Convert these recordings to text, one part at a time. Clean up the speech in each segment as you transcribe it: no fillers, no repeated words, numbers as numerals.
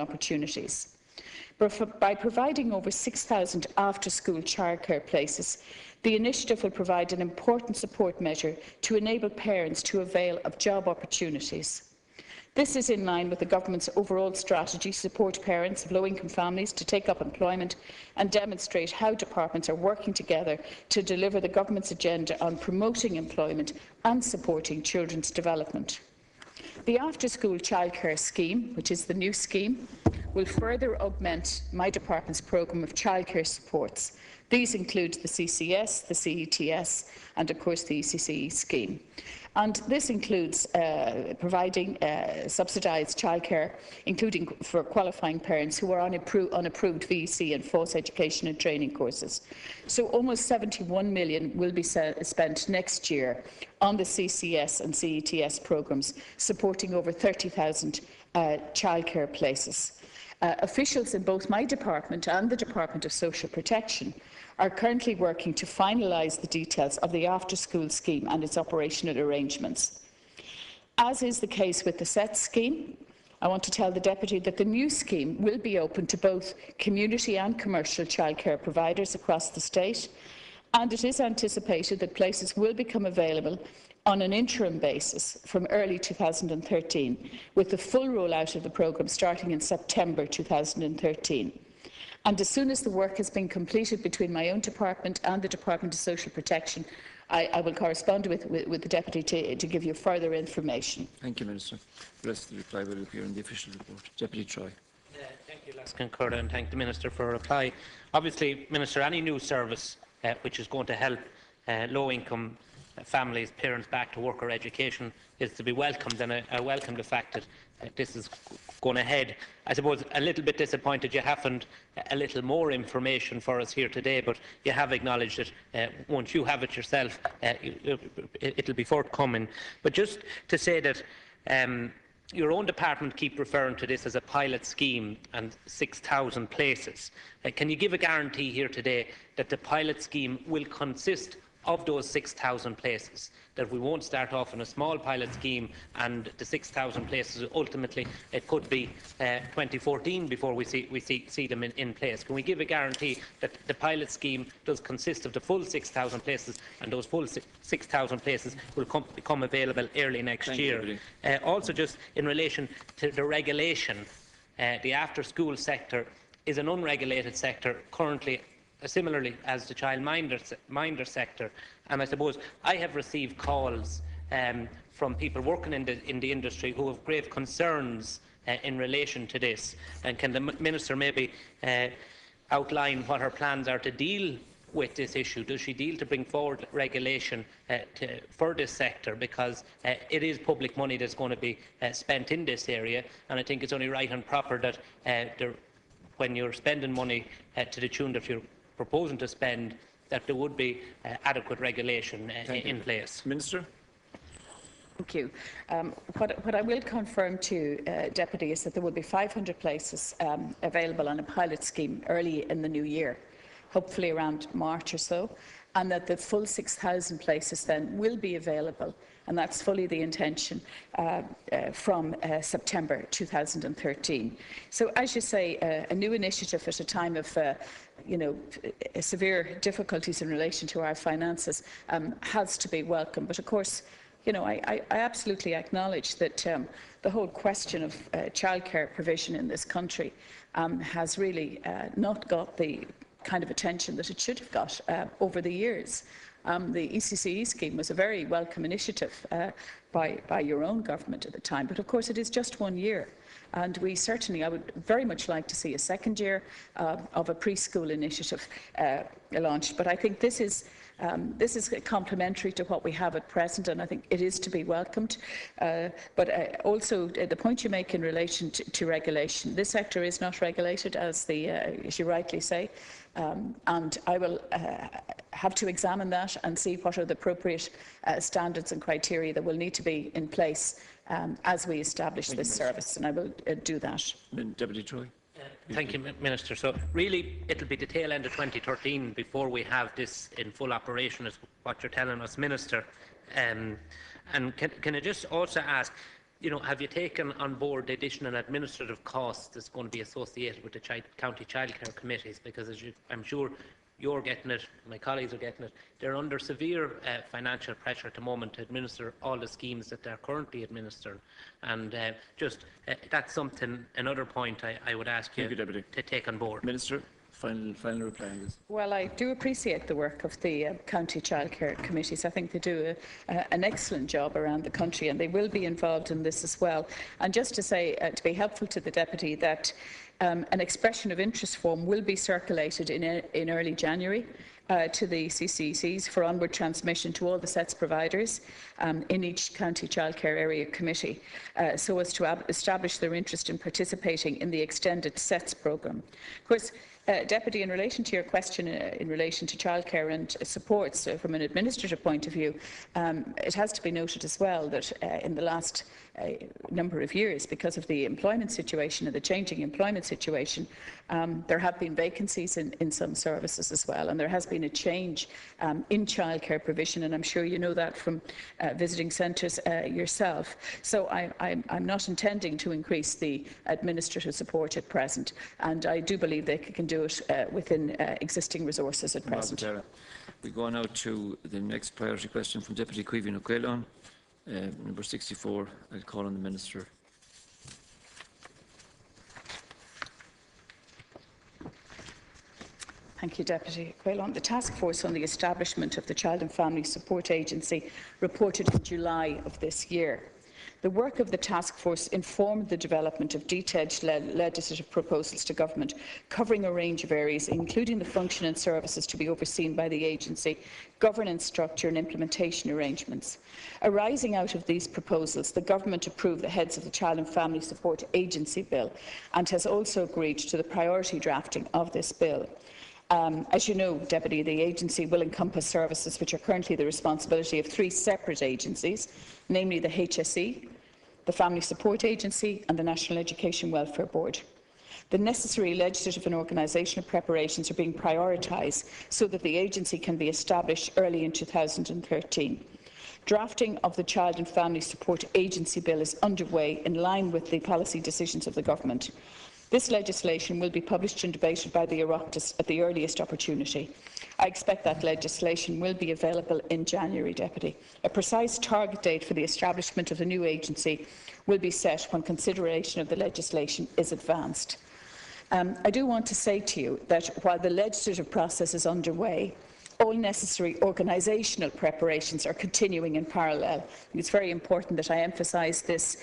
opportunities. By providing over 6,000 after-school childcare places, the initiative will provide an important support measure to enable parents to avail of job opportunities. This is in line with the Government's overall strategy to support parents of low-income families to take up employment and demonstrate how departments are working together to deliver the Government's agenda on promoting employment and supporting children's development. The after-school childcare scheme, which is the new scheme, will further augment my department's programme of childcare supports. These include the CCS, the CETS and, of course, the ECCE scheme. And this includes providing subsidised childcare, including for qualifying parents who are on unapproved VEC and FOSS education and training courses. So almost 71 million will be spent next year on the CCS and CETS programmes, supporting over 30,000 childcare places. Officials in both my department and the Department of Social Protection are currently working to finalise the details of the after-school scheme and its operational arrangements. As is the case with the SET scheme, I want to tell the Deputy that the new scheme will be open to both community and commercial childcare providers across the state, and it is anticipated that places will become available on an interim basis from early 2013, with the full rollout of the programme starting in September 2013. And as soon as the work has been completed between my own department and the Department of Social Protection, I will correspond with the Deputy to give you further information. Thank you, Minister. The rest of the reply will appear in the official report. Deputy Troy. Thank you, Laskin Curda, and thank the Minister for a reply. Obviously, Minister, any new service which is going to help low-income families, parents back to work or education is to be welcomed, and I welcome the fact that this is going ahead. I suppose a little bit disappointed you haven't a little more information for us here today, but you have acknowledged that once you have it yourself, it'll be forthcoming. But just to say that your own department keep referring to this as a pilot scheme and 6,000 places. Can you give a guarantee here today that the pilot scheme will consist of those 6,000 places, that we won't start off in a small pilot scheme and the 6,000 places ultimately it could be 2014 before we see them in place? Can we give a guarantee that the pilot scheme does consist of the full 6,000 places, and those full 6,000 places will become available early next year? Also, just in relation to the regulation, the after-school sector is an unregulated sector currently, similarly as the childminder sector, and I suppose I have received calls from people working in the industry who have grave concerns in relation to this. And can the Minister maybe outline what her plans are to deal with this issue? Does she deal to bring forward regulation for this sector, because it is public money that's going to be spent in this area, and I think it's only right and proper that when you're spending money to the tune that you're proposing to spend, that there would be adequate regulation in place. Minister. Thank you. What I will confirm to Deputy is that there will be 500 places available on a pilot scheme early in the new year, hopefully around March or so, and that the full 6,000 places then will be available, and that's fully the intention, from September 2013. So, as you say, a new initiative at a time of severe difficulties in relation to our finances has to be welcomed. But of course, I absolutely acknowledge that the whole question of childcare provision in this country has really not got the kind of attention that it should have got over the years. The ECCE scheme was a very welcome initiative by your own government at the time, but of course it is just 1 year. And I would very much like to see a second year of a preschool initiative launched. But I think this is complementary to what we have at present, and I think it is to be welcomed. But also the point you make in relation to regulation. This sector is not regulated, as you rightly say, and I will have to examine that and see what are the appropriate standards and criteria that will need to be in place as we establish this service, and I will do that. Deputy Troy. Thank you, Minister. So really, it'll be the tail end of 2013 before we have this in full operation, is what you're telling us, Minister. And can I just also ask, have you taken on board the additional administrative costs that's going to be associated with the county childcare committees? Because I'm sure you're getting it, my colleagues are getting it, they're under severe financial pressure at the moment to administer all the schemes that they're currently administering. And that's something, another point I would ask you to take on board. Minister, final reply on this. Well, I do appreciate the work of the county childcare committees. I think they do an excellent job around the country, and they will be involved in this as well. And just to say, to be helpful to the Deputy, that an expression of interest form will be circulated in early January to the CCCs for onward transmission to all the SETS providers in each county childcare area committee, so as to establish their interest in participating in the extended SETS programme. Of course, Deputy, in relation to your question in relation to childcare and supports from an administrative point of view, it has to be noted as well that in the last number of years, because of the employment situation and the changing employment situation, there have been vacancies in some services as well, and there has been a change in childcare provision, and I'm sure you know that from visiting centres yourself. So I'm not intending to increase the administrative support at present, and I do believe they can do it within existing resources at present. We go now to the next priority question from Deputy Caoimhín O'Quailon, number 64. I'll call on the Minister. Thank you, Deputy Quaylon. The task force on the establishment of the Child and Family Support Agency reported in July of this year. The work of the task force informed the development of detailed legislative proposals to government, covering a range of areas, including the function and services to be overseen by the agency, governance structure and implementation arrangements. Arising out of these proposals, the government approved the heads of the Child and Family Support Agency Bill and has also agreed to the priority drafting of this bill. As you know, Deputy, the agency will encompass services which are currently the responsibility of 3 separate agencies, namely the HSE, the Family Support Agency and the National Education Welfare Board. The necessary legislative and organisational preparations are being prioritised so that the agency can be established early in 2013. Drafting of the Child and Family Support Agency Bill is underway in line with the policy decisions of the Government. This legislation will be published and debated by the Oireachtas at the earliest opportunity. I expect that legislation will be available in January, Deputy. A precise target date for the establishment of the new agency will be set when consideration of the legislation is advanced. I do want to say to you that while the legislative process is underway, all necessary organisational preparations are continuing in parallel. It's very important that I emphasise this,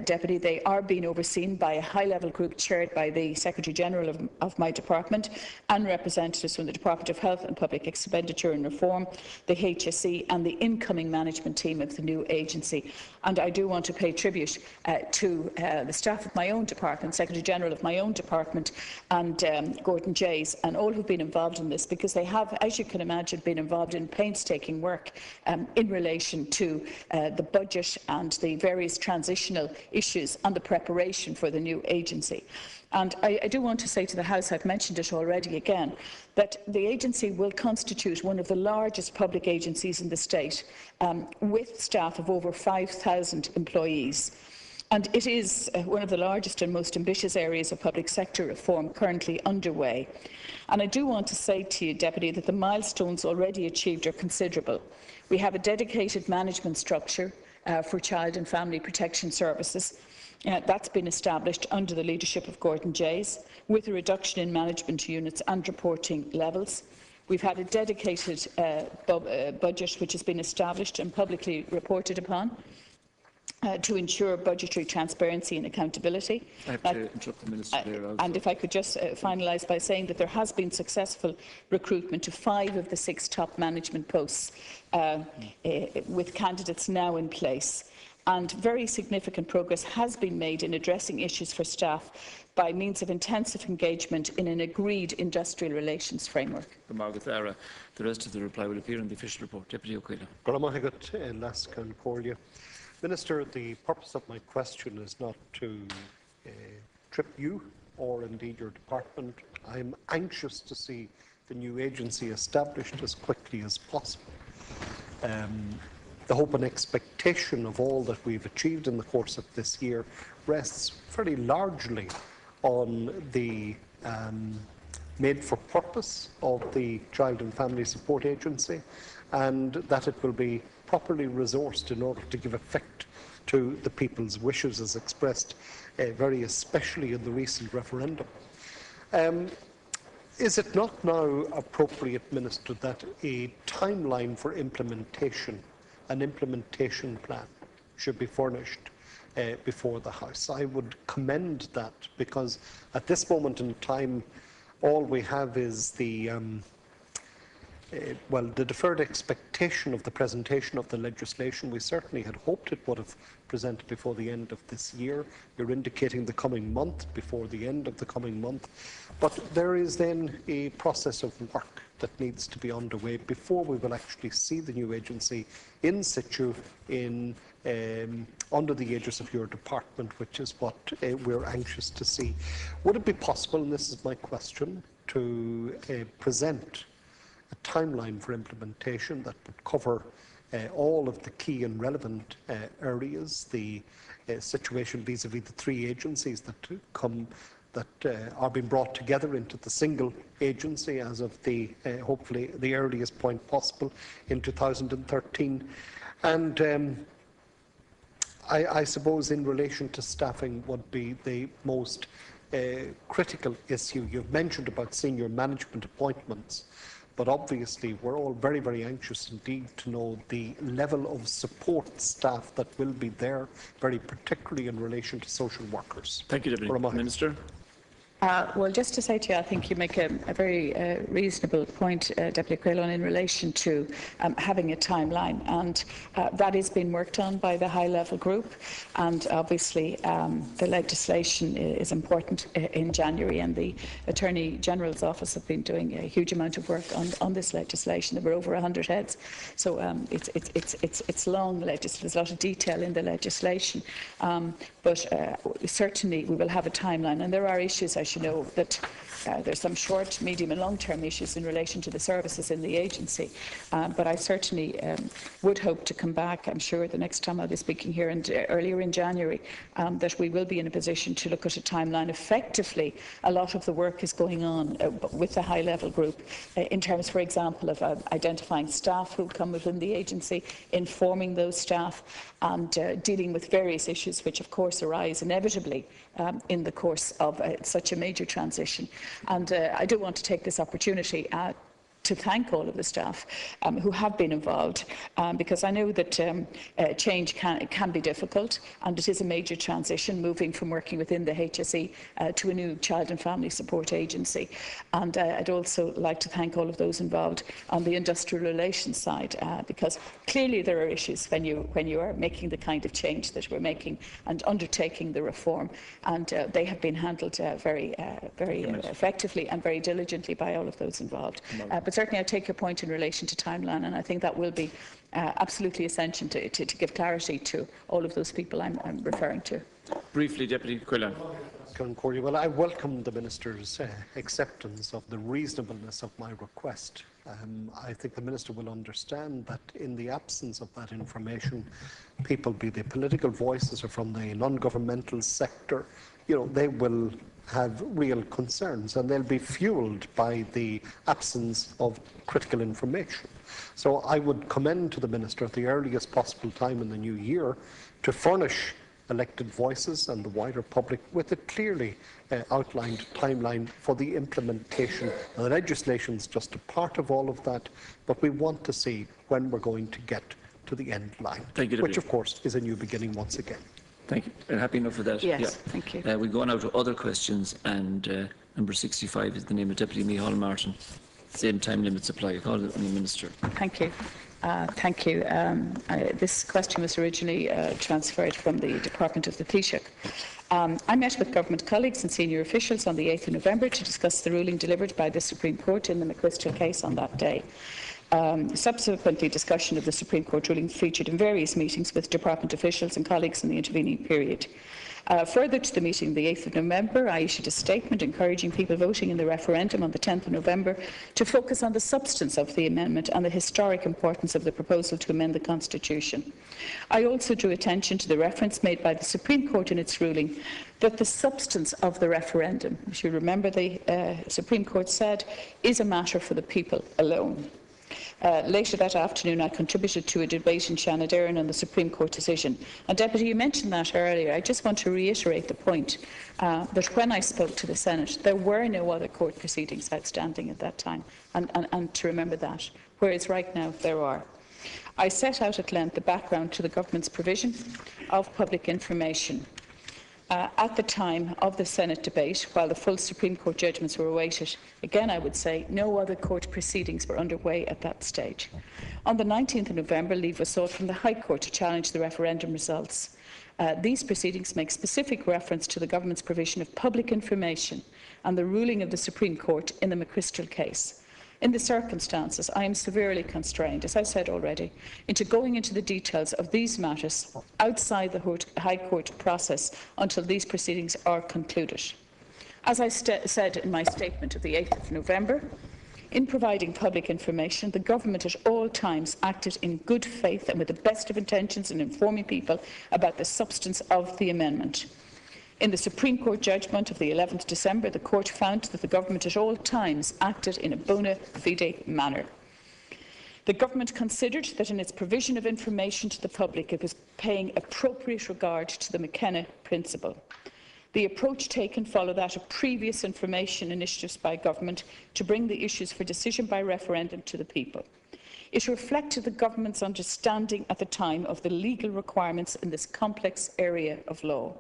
Deputy. They are being overseen by a high-level group chaired by the Secretary-General of my department and representatives from the Department of Health and Public Expenditure and Reform, the HSE and the incoming management team of the new agency. And I do want to pay tribute to the staff of my own department, Secretary-General of my own department and Gordon Jays, and all who have been involved in this, because they have, as you can imagine, been involved in painstaking work in relation to the budget and the various transitional issues and the preparation for the new agency. And I do want to say to the House, I've mentioned it already again, that the agency will constitute one of the largest public agencies in the state, with staff of over 5,000 employees. And it is one of the largest and most ambitious areas of public sector reform currently underway. And I do want to say to you, Deputy, that the milestones already achieved are considerable. We have a dedicated management structure for child and family protection services. That's been established under the leadership of Gordon Jays, with a reduction in management units and reporting levels. We've had a dedicated budget which has been established and publicly reported upon to ensure budgetary transparency and accountability. I have to interrupt the Minister there also. And if I could just finalise by saying that there has been successful recruitment to 5 of the 6 top management posts, with candidates now in place. And very significant progress has been made in addressing issues for staff by means of intensive engagement in an agreed industrial relations framework. The rest of the reply will appear in the official report. Deputy O'Quailon. Minister, the purpose of my question is not to trip you or indeed your department. I'm anxious to see the new agency established as quickly as possible. the hope and expectation of all that we've achieved in the course of this year rests fairly largely on the made for purpose of the Child and Family Support Agency, and that it will be properly resourced in order to give effect to the people's wishes as expressed very especially in the recent referendum. Is it not now appropriate, Minister, that a timeline for implementation, an implementation plan, should be furnished before the House? I would commend that, because at this moment in time, all we have is the deferred expectation of the presentation of the legislation. We certainly had hoped it would have presented before the end of this year. You're indicating the coming month, before the end of the coming month. But there is then a process of work that needs to be underway before we will actually see the new agency in situ under the aegis of your department, which is what we're anxious to see. Would it be possible, and this is my question, to present a timeline for implementation that would cover all of the key and relevant areas, the situation vis-à-vis the three agencies that are being brought together into the single agency as of the hopefully the earliest point possible in 2013, and I suppose in relation to staffing would be the most critical issue. You've mentioned about senior management appointments, but obviously we're all very, very anxious indeed to know the level of support staff that will be there, very particularly in relation to social workers. Thank you, Deputy Minister. Well, just to say to you, I think you make a very reasonable point, Deputy Quaylon, in relation to having a timeline, and that is being worked on by the high-level group, and obviously the legislation is important in January, and the Attorney General's Office have been doing a huge amount of work on this legislation. There were over 100 heads, so it's long legislation. There's a lot of detail in the legislation, but certainly we will have a timeline, and there are issues, as you know, that there's some short, medium and long-term issues in relation to the services in the agency, but I certainly would hope to come back, I'm sure the next time I'll be speaking here, and earlier in January, that we will be in a position to look at a timeline. Effectively, a lot of the work is going on with the high-level group in terms, for example, of identifying staff who come within the agency, informing those staff, and dealing with various issues which of course arise inevitably in the course of such a major transition. And I do want to take this opportunity to thank all of the staff who have been involved, because I know that change can be difficult, and it is a major transition, moving from working within the HSE to a new Child and Family Support Agency. And I'd also like to thank all of those involved on the industrial relations side, because clearly there are issues when you are making the kind of change that we're making and undertaking the reform, and they have been handled very effectively and very diligently by all of those involved. But certainly I take your point in relation to timeline, and I think that will be absolutely essential to give clarity to all of those people I'm referring to. Briefly, Deputy Quillan. Well, I welcome the Minister's acceptance of the reasonableness of my request. I think the Minister will understand that in the absence of that information, people, be they political voices or from the non-governmental sector, they will have real concerns, and they'll be fuelled by the absence of critical information. So I would commend to the Minister at the earliest possible time in the new year to furnish elected voices and the wider public with a clearly outlined timeline for the implementation. Now, the legislation is just a part of all of that, but we want to see when we're going to get to the end line, which of course is a new beginning once again. Thank you. And happy enough for that? Yes, thank you. We go on now to other questions, and number 65 is the name of Deputy Micheál Martin. Same time limits apply. I call it on the Minister. Thank you. Thank you. This question was originally transferred from the Department of the Taoiseach. I met with government colleagues and senior officials on the 8th of November to discuss the ruling delivered by the Supreme Court in the McChrystal case on that day. Subsequently, discussion of the Supreme Court ruling featured in various meetings with department officials and colleagues in the intervening period. Further to the meeting of the 8th of November, I issued a statement encouraging people voting in the referendum on the 10th of November to focus on the substance of the amendment and the historic importance of the proposal to amend the Constitution. I also drew attention to the reference made by the Supreme Court in its ruling that the substance of the referendum, if you remember, the Supreme Court said, is a matter for the people alone. Later that afternoon, I contributed to a debate in Shanadairn on the Supreme Court decision. And Deputy, you mentioned that earlier. I just want to reiterate the point that when I spoke to the Senate, there were no other court proceedings outstanding at that time, and to remember that, whereas right now there are. I set out at length the background to the government's provision of public information. At the time of the Senate debate, while the full Supreme Court judgments were awaited, again I would say no other court proceedings were underway at that stage. On the 19th of November, leave was sought from the High Court to challenge the referendum results. These proceedings make specific reference to the government's provision of public information and the ruling of the Supreme Court in the McChrystal case. In the circumstances, I am severely constrained, as I said already, into going into the details of these matters outside the High Court process until these proceedings are concluded. As I said in my statement of the 8th of November, in providing public information, the government at all times acted in good faith and with the best of intentions in informing people about the substance of the amendment. In the Supreme Court judgment of the 11th December, the Court found that the government at all times acted in a bona fide manner. The government considered that in its provision of information to the public, it was paying appropriate regard to the McKenna principle. The approach taken followed that of previous information initiatives by government to bring the issues for decision by referendum to the people. It reflected the government's understanding at the time of the legal requirements in this complex area of law.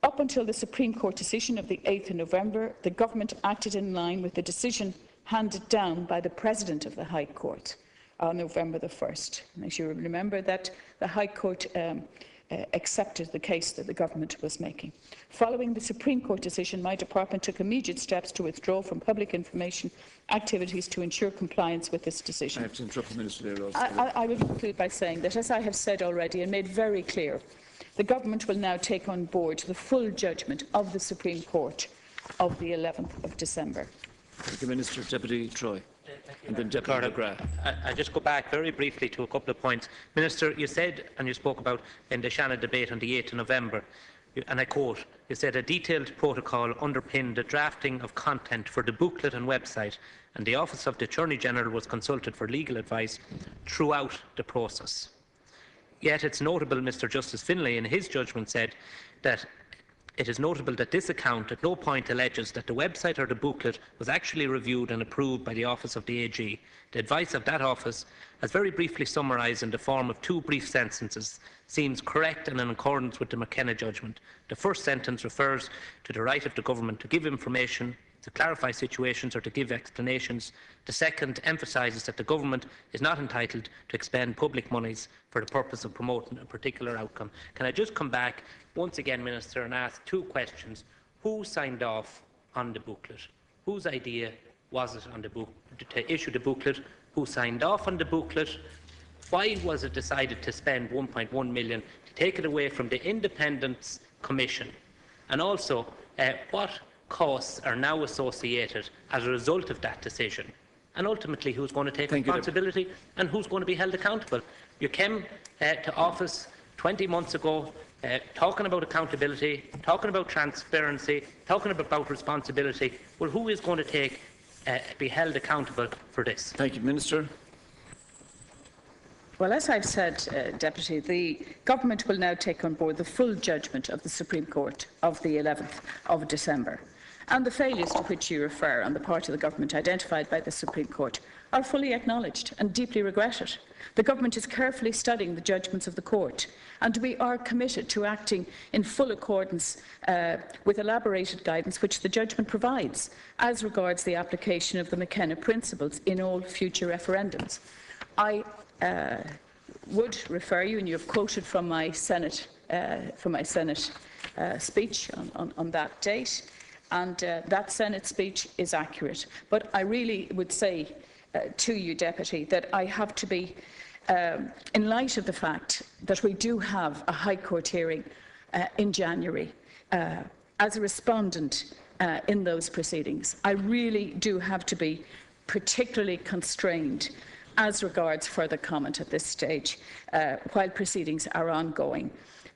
Up until the Supreme Court decision of the 8th of November, the government acted in line with the decision handed down by the President of the High Court on November the 1st. And as you remember, that the High Court accepted the case that the government was making. Following the Supreme Court decision, my department took immediate steps to withdraw from public information activities to ensure compliance with this decision. I have to interrupt the Minister there also. I will conclude by saying that, as I have said already and made very clear, the government will now take on board the full judgment of the Supreme Court of the 11th of December. Thank you, Minister. Deputy Troy. And then Deputy McGrath. I just go back very briefly to a couple of points. Minister, you said, and you spoke about in the Shannon debate on the 8th of November, and I quote, you said a detailed protocol underpinned the drafting of content for the booklet and website, and the Office of the Attorney-General was consulted for legal advice throughout the process. Yet it's notable, Mr. Justice Finlay in his judgment said that it is notable that this account at no point alleges that the website or the booklet was actually reviewed and approved by the Office of the AG. The advice of that office, as very briefly summarised in the form of 2 brief sentences, seems correct and in accordance with the McKenna judgment. The first sentence refers to the right of the government to give information, to clarify situations or to give explanations. The second emphasises that the government is not entitled to expend public monies for the purpose of promoting a particular outcome. Can I just come back once again, Minister, and ask 2 questions. Who signed off on the booklet? Whose idea was it on the book to issue the booklet? Who signed off on the booklet? Why was it decided to spend 1.1 million to take it away from the Independence Commission? And also, what costs are now associated as a result of that decision? And ultimately, who's going to take responsibility and who's going to be held accountable? You came to office 20 months ago talking about accountability, talking about transparency, talking about responsibility. Well, who is going to be held accountable for this? Thank you, Minister. Well, as I've said, Deputy, the government will now take on board the full judgment of the Supreme Court of the 11th of December. And the failures to which you refer on the part of the government identified by the Supreme Court are fully acknowledged and deeply regretted. The government is carefully studying the judgments of the court, and we are committed to acting in full accordance with elaborated guidance which the judgment provides as regards the application of the McKenna principles in all future referendums. I would refer you, and you have quoted from my Senate speech on that date, and that Senate speech is accurate. But I really would say to you, Deputy, that I have to be, in light of the fact that we do have a High Court hearing in January as a respondent in those proceedings. I really do have to be particularly constrained as regards further comment at this stage while proceedings are ongoing.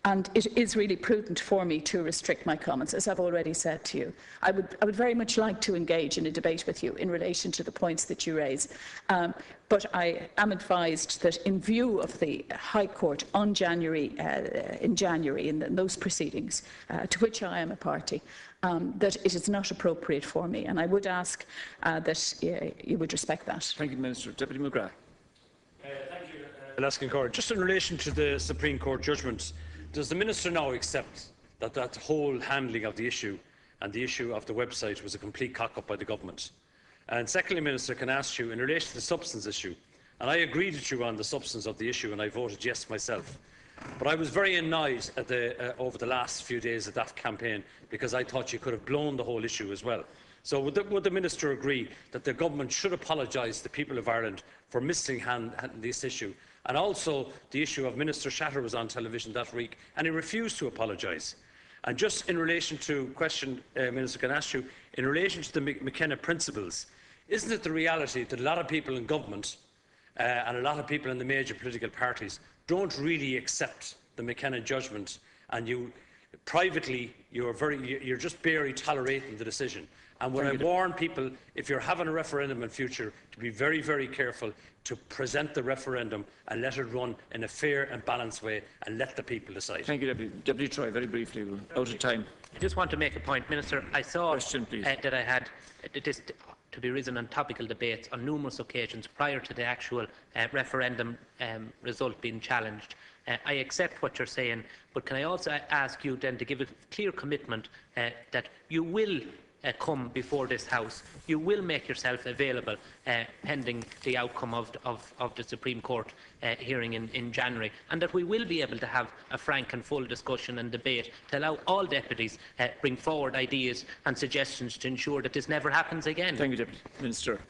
And it is really prudent for me to restrict my comments, as I've already said to you. I would very much like to engage in a debate with you in relation to the points that you raise. But I am advised that in view of the High Court on in January, in those proceedings, to which I am a party, that it is not appropriate for me. And I would ask that you would respect that. Thank you, Minister. Deputy McGrath. Thank you, Laskin. Just in relation to the Supreme Court judgment, does the Minister now accept that that whole handling of the issue and the issue of the website was a complete cock-up by the government? And secondly, Minister, can I ask you in relation to the substance issue, and I agreed with you on the substance of the issue and I voted yes myself, but I was very annoyed at over the last few days of that campaign because I thought you could have blown the whole issue as well. So would the Minister agree that the government should apologise to the people of Ireland for missing this issue? And also the issue of Minister Shatter was on television that week and he refused to apologise. And just in relation to question, Minister, can I ask you, in relation to the McKenna principles, isn't it the reality that a lot of people in government and a lot of people in the major political parties don't really accept the McKenna judgment, and you privately you're just barely tolerating the decision? And when I warn people, if you're having a referendum in future, to be very, very careful to present the referendum and let it run in a fair and balanced way and let the people decide. Thank you, Deputy Troy. Very briefly, we're out of time. I just want to make a point, Minister. I saw Question, please. that I had this to be risen on topical debates on numerous occasions prior to the actual referendum result being challenged. I accept what you're saying, but can I also ask you then to give a clear commitment that you will come before this House, you will make yourself available pending the outcome of the Supreme Court hearing in January, and that we will be able to have a frank and full discussion and debate to allow all deputies bring forward ideas and suggestions to ensure that this never happens again. Thank you, Deputy Minister.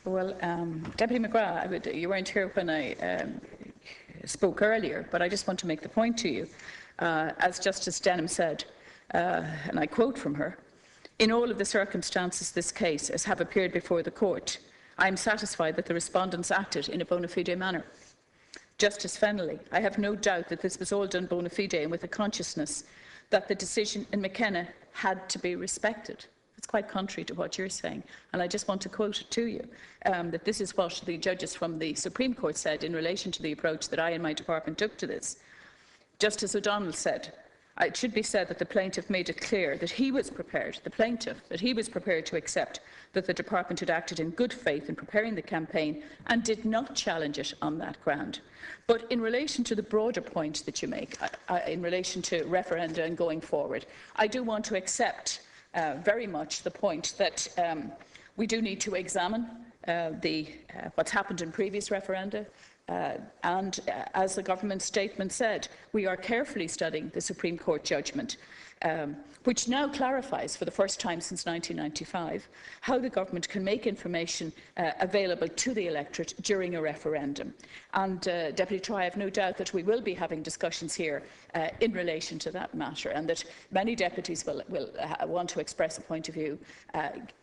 Well, Deputy McGrath, you weren't here when I spoke earlier, but I just want to make the point to you. As Justice Denham said, and I quote from her, "In all of the circumstances this case as have appeared before the court, I am satisfied that the respondents acted in a bona fide manner." Justice Fennelly, I have no doubt that this was all done bona fide and with a consciousness that the decision in McKenna had to be respected. It's quite contrary to what you're saying, and I just want to quote it to you, that this is what the judges from the Supreme Court said in relation to the approach that I and my department took to this. Justice O'Donnell said, "It should be said that the plaintiff made it clear that he was prepared, to accept that the department had acted in good faith in preparing the campaign and did not challenge it on that ground." But in relation to the broader point that you make, in relation to referenda and going forward, I do want to accept very much the point that we do need to examine what's happened in previous referenda. And as the government statement said, we are carefully studying the Supreme Court judgment, which now clarifies for the first time since 1995 how the government can make information available to the electorate during a referendum. And Deputy Troy, I have no doubt that we will be having discussions here in relation to that matter, and that many deputies will want to express a point of view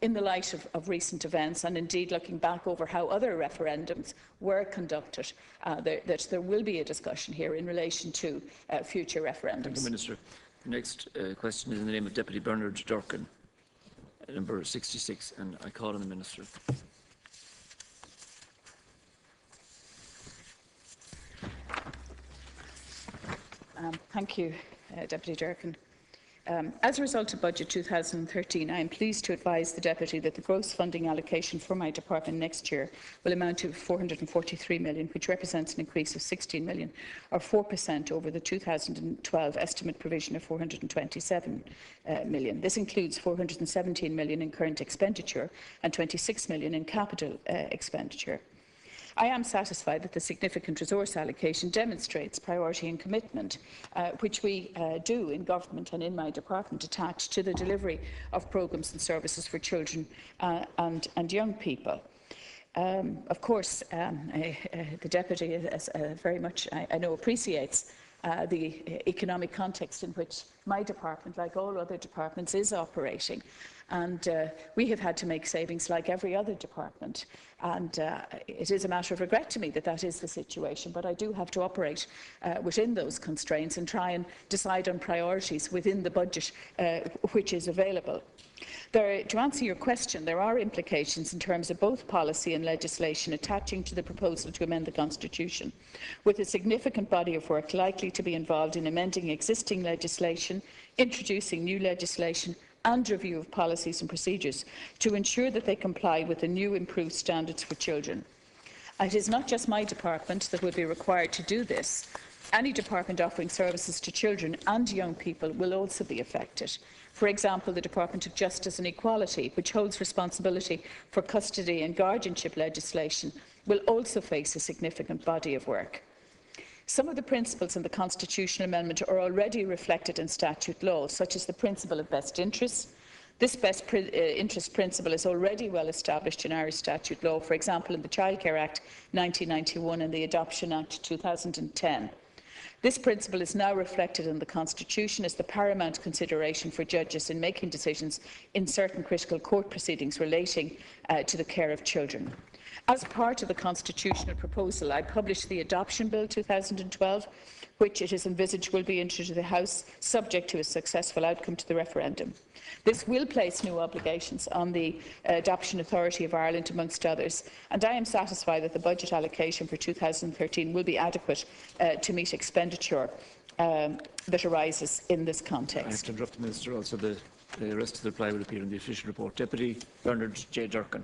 in the light of recent events, and indeed looking back over how other referendums were conducted, that there will be a discussion here in relation to future referendums. Thank you, Minister. The next question is in the name of Deputy Bernard Durkin, number 66, and I call on the Minister. Thank you, Deputy Durkin. As a result of Budget 2013, I am pleased to advise the Deputy that the gross funding allocation for my department next year will amount to 443 million, which represents an increase of 16 million, or 4% over the 2012 estimate provision of 427 million. This includes 417 million in current expenditure and 26 million in capital expenditure. I am satisfied that the significant resource allocation demonstrates priority and commitment, which we do in government and in my department, attached to the delivery of programmes and services for children and young people. Of course, the Deputy very much, I know, appreciates the economic context in which my department, like all other departments, is operating. And we have had to make savings like every other department. And it is a matter of regret to me that that is the situation, but I do have to operate within those constraints and try and decide on priorities within the budget which is available. To answer your question, there are implications in terms of both policy and legislation attaching to the proposal to amend the Constitution, with a significant body of work likely to be involved in amending existing legislation, introducing new legislation and review of policies and procedures to ensure that they comply with the new improved standards for children. It is not just my department that will be required to do this. Any department offering services to children and young people will also be affected. For example, the Department of Justice and Equality, which holds responsibility for custody and guardianship legislation, will also face a significant body of work. Some of the principles in the constitutional amendment are already reflected in statute law, such as the principle of best interest. This best interest principle is already well established in Irish statute law, for example in the Childcare Act 1991 and the Adoption Act 2010. This principle is now reflected in the Constitution as the paramount consideration for judges in making decisions in certain critical court proceedings relating to the care of children. As part of the constitutional proposal, I published the Adoption Bill 2012, which it is envisaged will be introduced to the House, subject to a successful outcome to the referendum. This will place new obligations on the Adoption Authority of Ireland, amongst others, and I am satisfied that the budget allocation for 2013 will be adequate to meet expenditure that arises in this context. I have to interrupt the Minister. Also, the rest of the reply will appear in the official report. Deputy Bernard J. Durkin.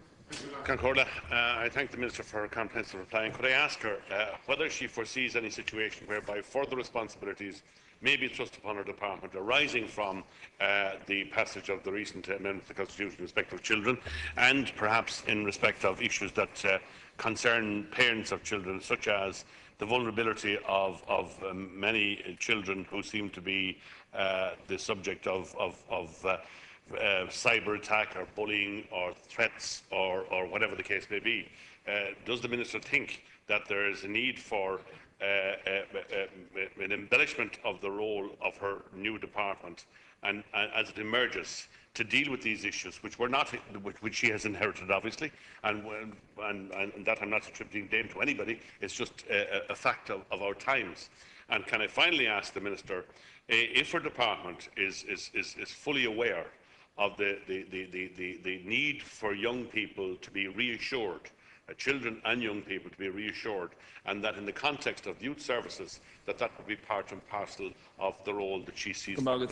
Concorda, I thank the Minister for her comprehensive reply. And could I ask her whether she foresees any situation whereby further responsibilities may be thrust upon her department arising from the passage of the recent amendment to the Constitution in respect of children, and perhaps in respect of issues that concern parents of children, such as the vulnerability of many children who seem to be the subject of cyber attack or bullying or threats or whatever the case may be. Does the Minister think that there is a need for an embellishment of the role of her new department, and as it emerges, to deal with these issues, which she has inherited, obviously, and that I'm not attributing blame to anybody. It's just a fact of our times. And can I finally ask the Minister if her department is fully aware of the need for young people to be reassured, children and young people to be reassured, and that in the context of youth services, that would be part and parcel of the role that she sees. Thank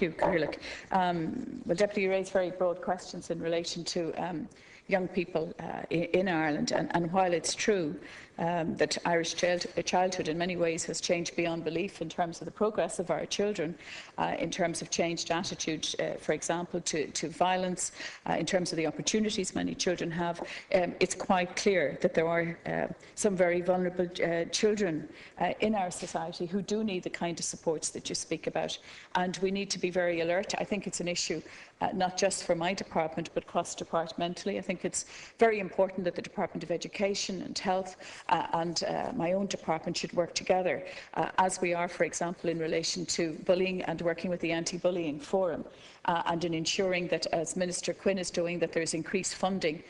you, Carlock. Well, Deputy, you raised very broad questions in relation to young people in Ireland, and while it's true that Irish childhood in many ways has changed beyond belief in terms of the progress of our children, in terms of changed attitude, for example, to violence, in terms of the opportunities many children have, it's quite clear that there are some very vulnerable children in our society who do need the kind of supports that you speak about, and we need to be very alert. I think it's an issue not just for my department but cross-departmentally. I think it's very important that the Department of Education and Health and my own department should work together, as we are, for example, in relation to bullying and working with the Anti-Bullying Forum, and in ensuring that, as Minister Quinn is doing, that there is increased funding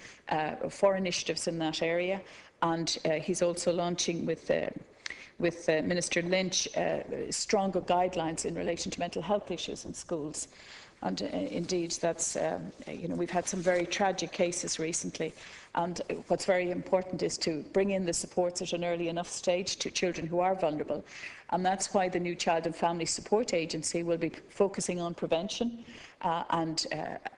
for initiatives in that area. And he's also launching with Minister Lynch stronger guidelines in relation to mental health issues in schools. And indeed, that's, we've had some very tragic cases recently. And what's very important is to bring in the supports at an early enough stage to children who are vulnerable. And that's why the new Child and Family Support Agency will be focusing on prevention and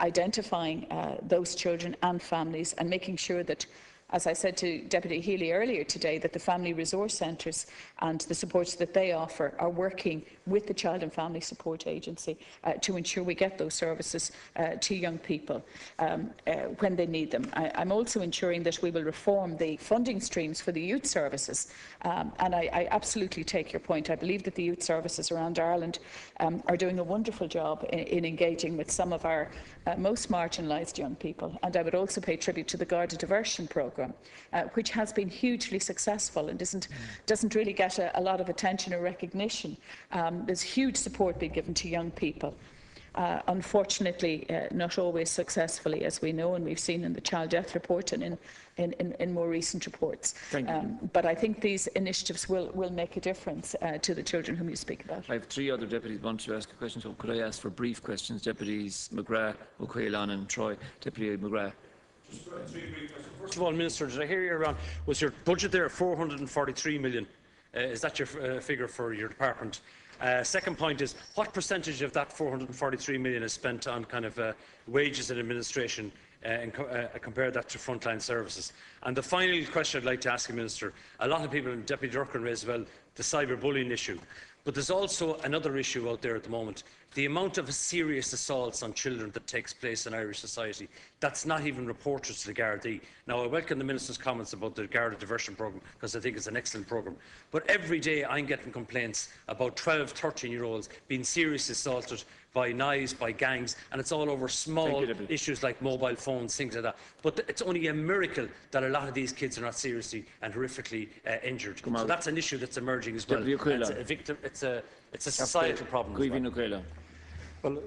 identifying those children and families, and making sure that, as I said to Deputy Healy earlier today, that the family resource centres and the supports that they offer are working with the Child and Family Support Agency to ensure we get those services to young people when they need them. I'm also ensuring that we will reform the funding streams for the youth services, and I absolutely take your point. I believe that the youth services around Ireland are doing a wonderful job in engaging with some of our most marginalised young people, and I would also pay tribute to the Garda Diversion programme, programme, which has been hugely successful and doesn't really get a lot of attention or recognition. There's huge support being given to young people. Unfortunately, not always successfully, as we know, and we've seen in the child death report and in more recent reports. But I think these initiatives will make a difference to the children whom you speak about. I have 3 other deputies who want to ask a question, so could I ask for brief questions? Deputies McGrath, O'Quillan and Troy. Deputy McGrath. First of all, Minister, did I hear you around? Was your budget there 443 million? Is that your figure for your department? Second point is, what percentage of that 443 million is spent on kind of wages and administration, and compare that to frontline services? And the final question I'd like to ask you, Minister, a lot of people, and Deputy Durkin raised well, the cyberbullying issue. But there's also another issue out there at the moment. The amount of serious assaults on children that takes place in Irish society, that's not even reported to the Gardaí. Now, I welcome the Minister's comments about the Garda diversion programme, because I think it's an excellent programme. But every day I'm getting complaints about 12, 13-year-olds being seriously assaulted by knives, by gangs, and it's all over small issues like mobile phones, things like that. But it's only a miracle that a lot of these kids are not seriously and horrifically injured. So that's an issue that's emerging as well. It's a societal problem. Well,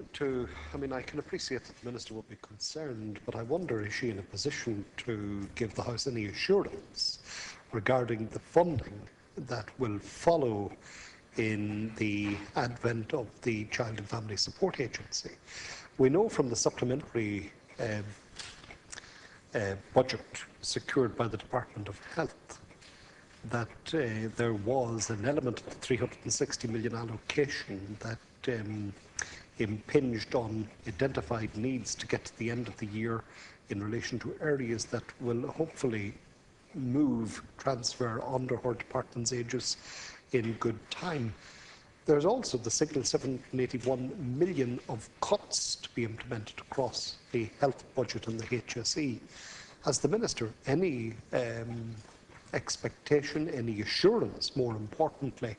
I can appreciate that the Minister would be concerned, but I wonder, is she in a position to give the House any assurance regarding the funding that will follow in the advent of the Child and Family Support Agency? We know from the supplementary budget secured by the Department of Health that there was an element of the 360 million allocation that impinged on identified needs to get to the end of the year in relation to areas that will hopefully transfer under her department's aegis in good time. There's also the signal 781 million of cuts to be implemented across the health budget and the HSE. Has the Minister any expectation, any assurance, more importantly,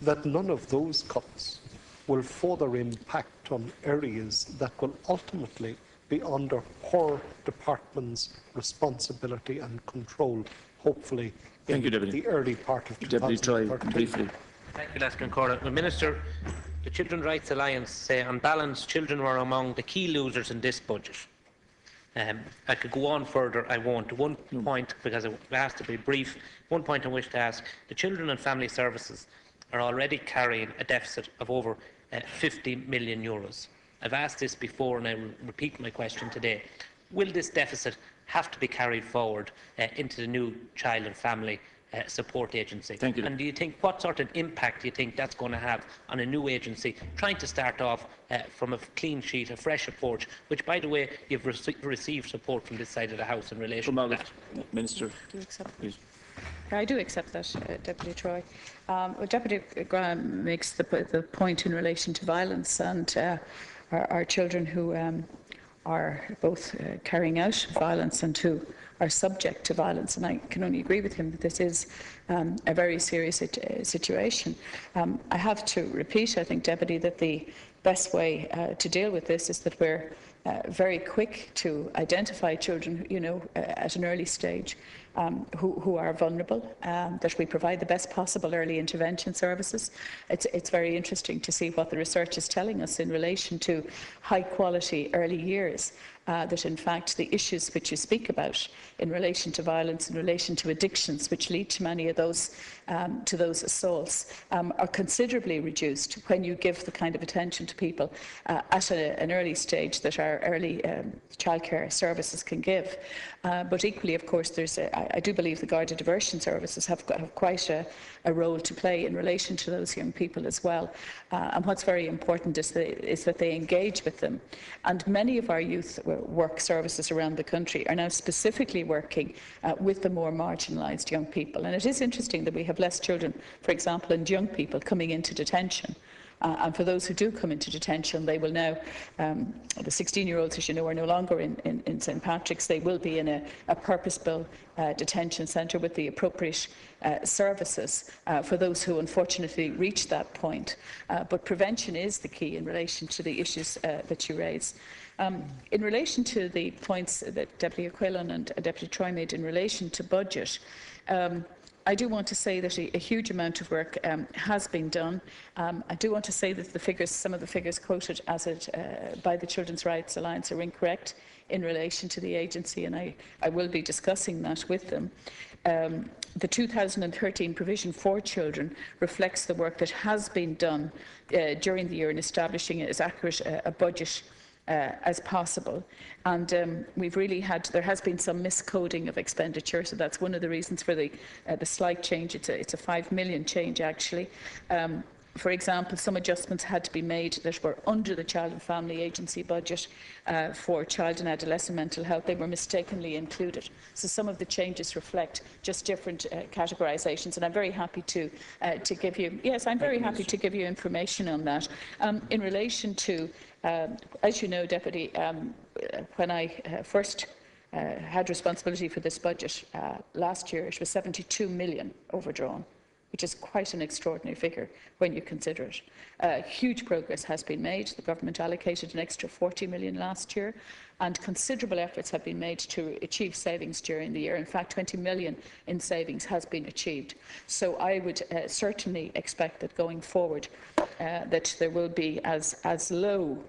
that none of those cuts will further impact on areas that will ultimately be under her department's responsibility and control, hopefully in the early part of 2013? Briefly. Thank you, Laskin. Minister, the Children's Rights Alliance say, on balance, children were among the key losers in this budget. I could go on further, I won't. One point, because I asked to be brief, one point I wish to ask. The Children and Family Services are already carrying a deficit of over 50 million euros. I've asked this before and I will repeat my question today. Will this deficit have to be carried forward into the new Child and Family Support Agency? Thank you. And do you think, what sort of impact do you think that's going to have on a new agency trying to start off from a clean sheet, a fresh approach, which, by the way, you've received support from this side of the House in relation to that? Minister. Do you accept that? I do accept that, Deputy Troy. Well, Deputy Graham makes the point in relation to violence and our children who are both carrying out violence and who are subject to violence, and I can only agree with him that this is a very serious situation. I have to repeat, I think, Deputy, that the best way to deal with this is that we're very quick to identify children, at an early stage who are vulnerable, that we provide the best possible early intervention services. It's very interesting to see what the research is telling us in relation to high quality early years. That in fact the issues which you speak about in relation to violence, in relation to addictions which lead to many of those assaults are considerably reduced when you give the kind of attention to people at an early stage that our early childcare services can give. But equally, of course, I do believe the Garda diversion services have quite a role to play in relation to those young people as well. And what's very important is that they engage with them. And many of our youth work services around the country are now specifically working with the more marginalised young people. And it is interesting that we have less children, for example, and young people coming into detention. And for those who do come into detention, they will now, the 16-year-olds, as you know, are no longer in St Patrick's. They will be in a purpose-built detention centre with the appropriate services for those who unfortunately reach that point. But prevention is the key in relation to the issues that you raise. In relation to the points that Deputy Quillan and Deputy Troy made in relation to budget, I do want to say that a huge amount of work has been done. I do want to say that the figures, some of the figures quoted by the Children's Rights Alliance are incorrect in relation to the agency, and I will be discussing that with them. The 2013 provision for children reflects the work that has been done during the year in establishing as accurate a budget as possible, and there has been some miscoding of expenditure, so that's one of the reasons for the slight change. It's a 5 million change actually. For example, some adjustments had to be made that were under the Child and Family Agency budget for child and adolescent mental health. They were mistakenly included. So some of the changes reflect just different categorisations, and I'm very happy to give you. Yes, I'm very happy to give you information on that. In relation to, as you know, Deputy, when I first had responsibility for this budget last year, it was 72 million overdrawn, which is quite an extraordinary figure when you consider it. Huge progress has been made. The government allocated an extra 40 million last year, and considerable efforts have been made to achieve savings during the year. In fact, 20 million in savings has been achieved. So I would certainly expect that going forward that there will be as low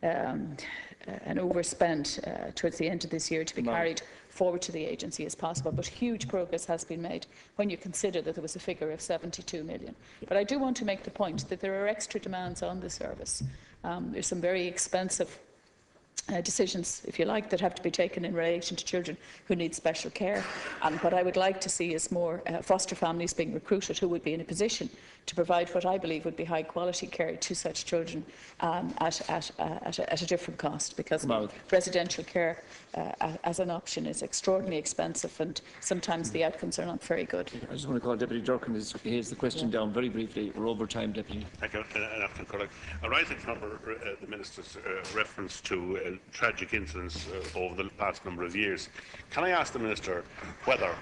an overspend towards the end of this year to be carried forward to the agency as possible, but huge progress has been made when you consider that there was a figure of 72 million. But I do want to make the point that there are extra demands on the service. There's some very expensive decisions, if you like, that have to be taken in relation to children who need special care. And what I would like to see is more foster families being recruited who would be in a position to provide what I believe would be high quality care to such children at a different cost, because residential care as an option is extraordinarily expensive, and sometimes the outcomes are not very good. I just want to call Deputy Durkin. He has the question down very briefly. We're over time, Deputy. Thank you, arising from the Minister's reference to tragic incidents over the past number of years, can I ask the Minister whether,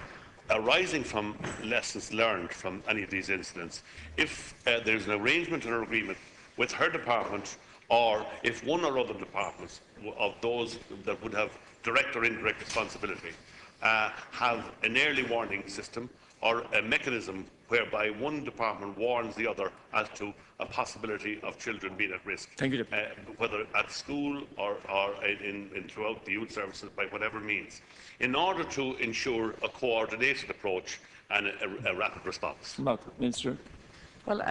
arising from lessons learned from any of these incidents, if there's an arrangement or agreement with her department, or if one or other departments of those that would have direct or indirect responsibility have an early warning system or a mechanism whereby one department warns the other as to a possibility of children being at risk. Thank you, whether at school or in throughout the youth services, by whatever means, in order to ensure a coordinated approach and a rapid response. Minister. Well,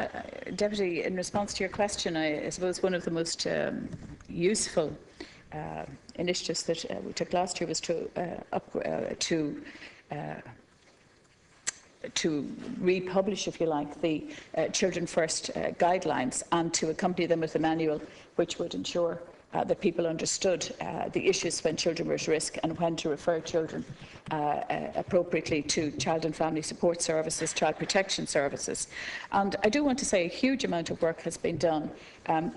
Deputy, in response to your question, I suppose one of the most useful initiatives that we took last year was to republish, if you like, the Children First guidelines, and to accompany them with a manual which would ensure that people understood the issues when children were at risk and when to refer children appropriately to child and family support services, child protection services. And I do want to say a huge amount of work has been done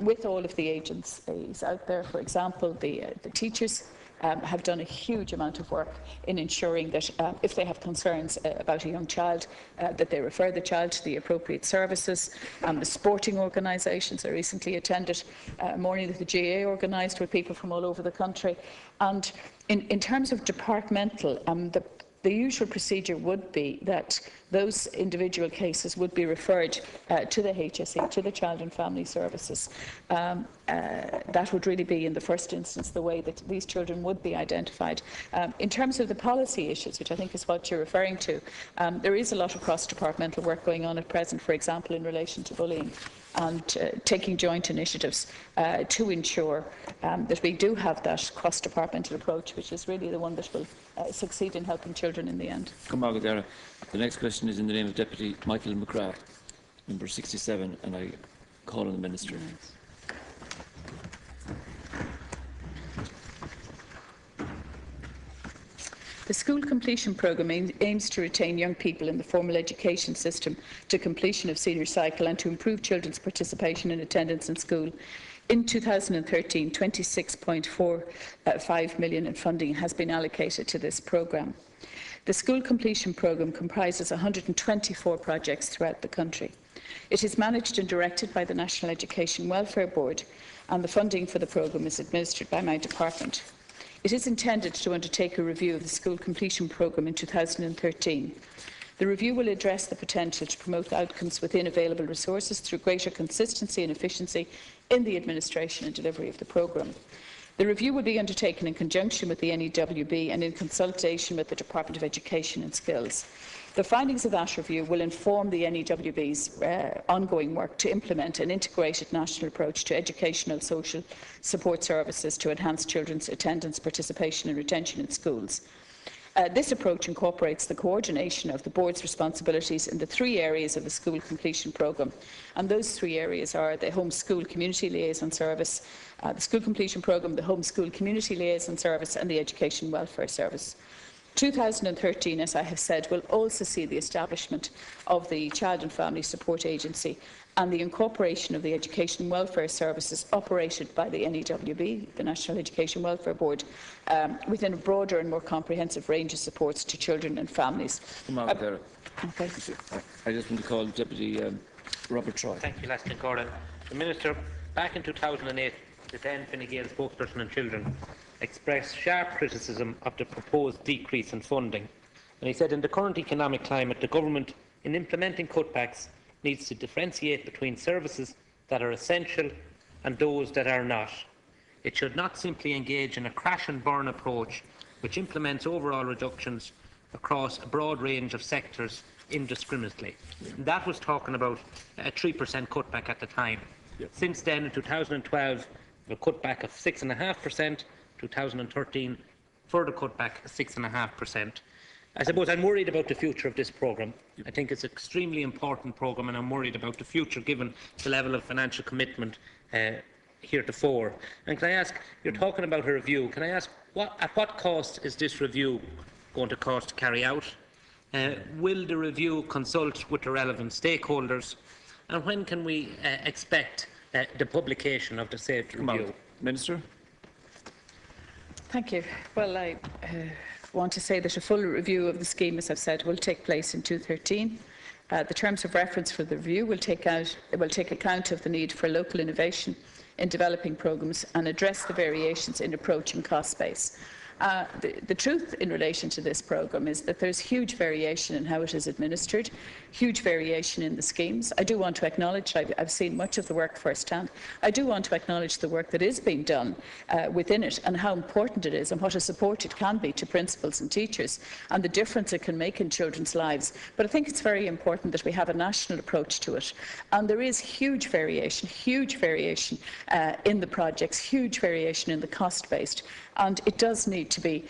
with all of the agencies out there. For example, the teachers have done a huge amount of work in ensuring that if they have concerns about a young child, that they refer the child to the appropriate services. The sporting organisations, I recently attended a morning that the GA organised with people from all over the country. And in terms of departmental, the usual procedure would be that those individual cases would be referred to the HSE, to the Child and Family Services. That would really be, in the first instance, the way that these children would be identified. In terms of the policy issues, which I think is what you're referring to, there is a lot of cross-departmental work going on at present, for example, in relation to bullying, and taking joint initiatives to ensure that we do have that cross-departmental approach, which is really the one that will succeed in helping children in the end. The next question is in the name of Deputy Michael McGrath, number 67, and I call on the Minister. The school completion programme aims to retain young people in the formal education system to completion of senior cycle and to improve children's participation in attendance in school. In 2013, 26.45 million in funding has been allocated to this programme. The school completion programme comprises 124 projects throughout the country. It is managed and directed by the National Education Welfare Board, and the funding for the programme is administered by my department. It is intended to undertake a review of the school completion programme in 2013. The review will address the potential to promote outcomes within available resources through greater consistency and efficiency in the administration and delivery of the programme. The review will be undertaken in conjunction with the NEWB and in consultation with the Department of Education and Skills. The findings of that review will inform the NEWB's ongoing work to implement an integrated national approach to educational social support services to enhance children's attendance, participation and retention in schools. This approach incorporates the coordination of the Board's responsibilities in the 3 areas of the school completion programme, and those 3 areas are the Home School Community Liaison Service, the School Completion Programme, the Home School Community Liaison Service and the Education Welfare Service. 2013, as I have said, will also see the establishment of the Child and Family Support Agency and the incorporation of the Education Welfare Services operated by the NEWB, the National Education Welfare Board, within a broader and more comprehensive range of supports to children and families. Okay. Okay. I just want to call Deputy Robert Troy. Thank you, Laskin Corda. The Minister, back in 2008, the then Fine Gael spokesperson on children expressed sharp criticism of the proposed decrease in funding. And he said, in the current economic climate, the government, in implementing cutbacks, needs to differentiate between services that are essential and those that are not. It should not simply engage in a crash and burn approach which implements overall reductions across a broad range of sectors indiscriminately. And that was talking about a 3% cutback at the time. Yep. Since then, in 2012, a cutback of 6.5%, 2013, further cutback of 6.5%. I suppose I'm worried about the future of this programme. I think it's an extremely important programme, and I'm worried about the future given the level of financial commitment heretofore. And can I ask, you're talking about a review, can I ask, at what cost is this review going to cost to carry out? Will the review consult with the relevant stakeholders? And when can we expect the publication of the said review? Minister. Thank you. Well, I want to say that a full review of the scheme, as I've said, will take place in 2013. The terms of reference for the review will take account of the need for local innovation in developing programmes and address the variations in approach and cost base. The truth in relation to this programme is that there's huge variation in how it is administered, huge variation in the schemes. I do want to acknowledge, I've seen much of the work firsthand, I do want to acknowledge the work that is being done within it and how important it is and what a support it can be to principals and teachers and the difference it can make in children's lives. But I think it's very important that we have a national approach to it. And there is huge variation in the projects, huge variation in the cost-based, and it does need to be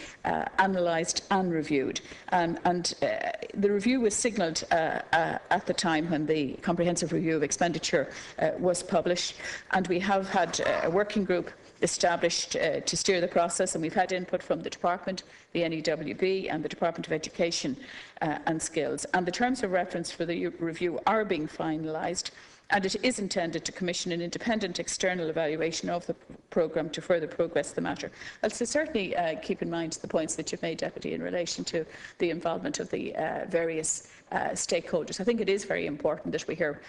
analysed and reviewed. The review was signalled at the time when the Comprehensive Review of Expenditure was published, and we have had a working group established to steer the process, and we've had input from the Department, the NEWB and the Department of Education and Skills. And the terms of reference for the review are being finalised, and it is intended to commission an independent external evaluation of the programme to further progress the matter. I'll certainly keep in mind the points that you've made, Deputy, in relation to the involvement of the various stakeholders. I think it is very important that we hear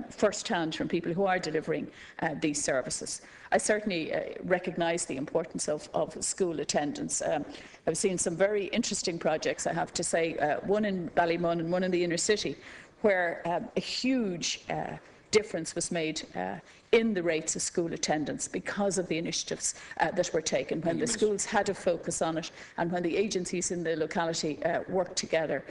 first-hand from people who are delivering these services. I certainly recognise the importance of school attendance. I've seen some very interesting projects, I have to say, one in Ballymun and one in the inner city, where a huge difference was made in the rates of school attendance because of the initiatives that were taken, when the schools had a focus on it and when the agencies in the locality worked together.